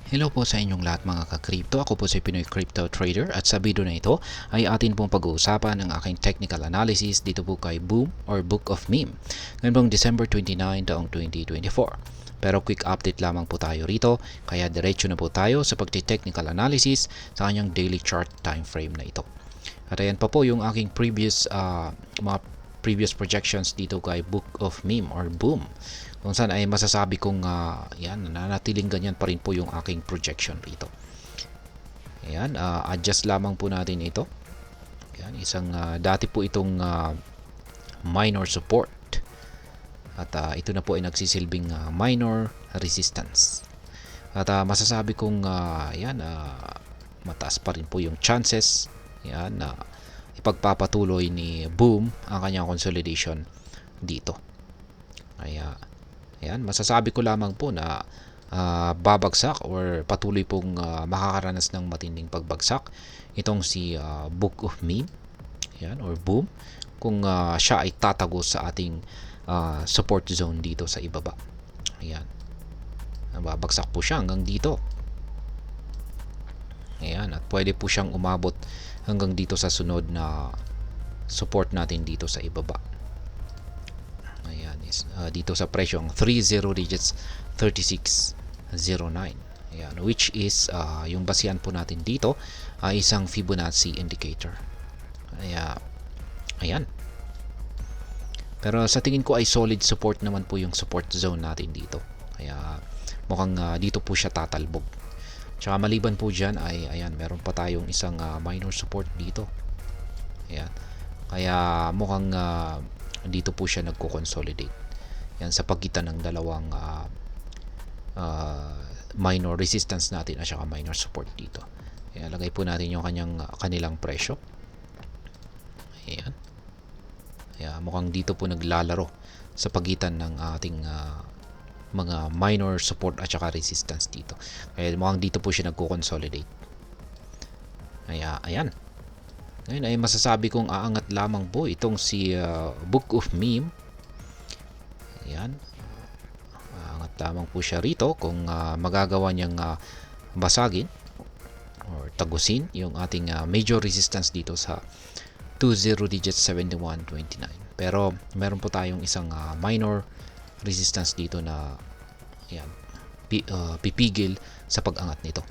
Hello po sa inyong lahat mga ka-crypto. Ako po si Pinoy Crypto Trader at sa video na ito ay atin pong pag-uusapan ang aking technical analysis dito po kay Boom or Book of Meme. Ngayon pong December 29 taong 2024. Pero quick update lamang po tayo rito kaya diretso na po tayo sa pagti-technical analysis sa kanyang daily chart time frame na ito. At ayan pa po yung aking mga previous projections dito kay Book of Meme or Boom. Kung saan ay masasabi kong yan, nanatiling ganyan pa rin po yung aking projection rito. Ayan, adjust lamang po natin ito. Ayan, dati po itong minor support. At ito na po ay nagsisilbing minor resistance. At masasabi kong mataas pa rin po yung chances yan, na ipagpapatuloy ni Boom ang kanyang consolidation dito. Kaya ayan, masasabi ko lamang po na babagsak or patuloy pong makakaranas ng matinding pagbagsak itong si Book of Meme ayan, or Boom kung siya ay tatagos sa ating support zone dito sa ibaba. Ayan, babagsak po siya hanggang dito. Ayan, at pwede po siyang umabot hanggang dito sa sunod na support natin dito sa ibaba. Ayan, dito sa presyong 30 digits 3609. Ayan, which is yung basihan po natin dito ay isang Fibonacci indicator. Ayan. Pero sa tingin ko ay solid support naman po yung support zone natin dito. Kaya mukhang dito po siya tatalbog. Tsaka maliban po dyan ay ayan, meron pa tayong isang minor support dito. Ayan. Kaya mukhang dito po siya nagko-consolidate. Yan sa pagitan ng dalawang minor resistance natin at saka minor support dito. Kaya lagay po natin yung kanilang presyo. Ayan. Kaya mukhang dito po naglalaro sa pagitan ng ating mga minor support at saka resistance dito. Kaya mukhang dito po siya nagko-consolidate. Kaya ayan. Ngayon ay masasabi kong aangat lamang po itong si Book of Meme. Ayan. Aangat lamang po siya rito kung magagawa niyang basagin or tagusin yung ating major resistance dito sa 20 digits 7129. Pero meron po tayong isang minor resistance dito na ayan, pipigil sa pag-angat nito.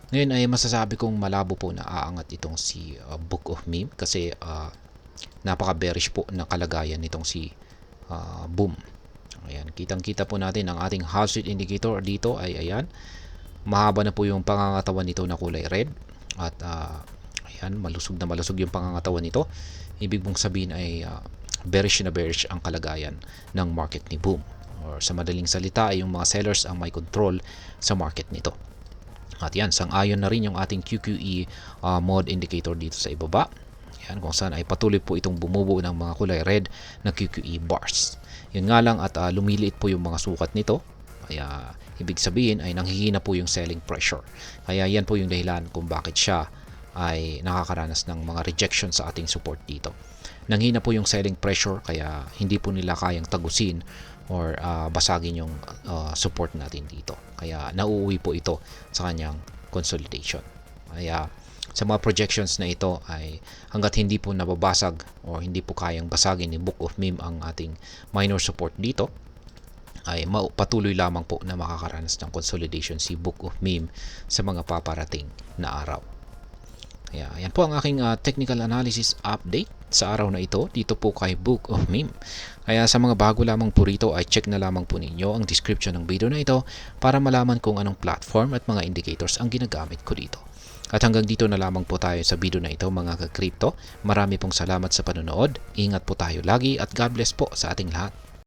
Ngayon ay masasabi kong malabo po na aangat itong si Book of Meme kasi napaka-bearish po na kalagayan nitong si Boom. Ayan, kitang-kita po natin ang ating Hall Street indicator dito ay ayan, mahaba na po yung pangangatawan nito na kulay red at ayan, malusog na malusog yung pangangatawan nito. Ibig mong sabihin ay bearish na bearish ang kalagayan ng market ni Boom. Or sa madaling salita ay yung mga sellers ang may control sa market nito. At yan, sang-ayon na rin yung ating QQE mode indicator dito sa ibaba. Yan, kung saan ay patuloy po itong bumubuo ng mga kulay red na QQE bars. Yun nga lang at lumiliit po yung mga sukat nito. Kaya ibig sabihin ay nanghihina po yung selling pressure. Kaya yan po yung dahilan kung bakit siya ay nakakaranas ng mga rejection sa ating support dito. Nanghina po yung selling pressure kaya hindi po nila kayang tagusin or basagin yung support natin dito. Kaya nauuwi po ito sa kanyang consolidation. Kaya sa mga projections na ito ay hanggat hindi po nababasag o hindi po kayang basagin ni Book of Meme ang ating minor support dito, ay patuloy lamang po na makakaranas ng consolidation si Book of Meme sa mga paparating na araw. Kaya yan po ang aking technical analysis update sa araw na ito dito po kay Book of Meme. Kaya sa mga bago lamang po rito ay check na lamang po ninyo ang description ng video na ito para malaman kung anong platform at mga indicators ang ginagamit ko dito. At hanggang dito na lamang po tayo sa video na ito mga ka-crypto. Marami pong salamat sa panonood. Ingat po tayo lagi at God bless po sa ating lahat.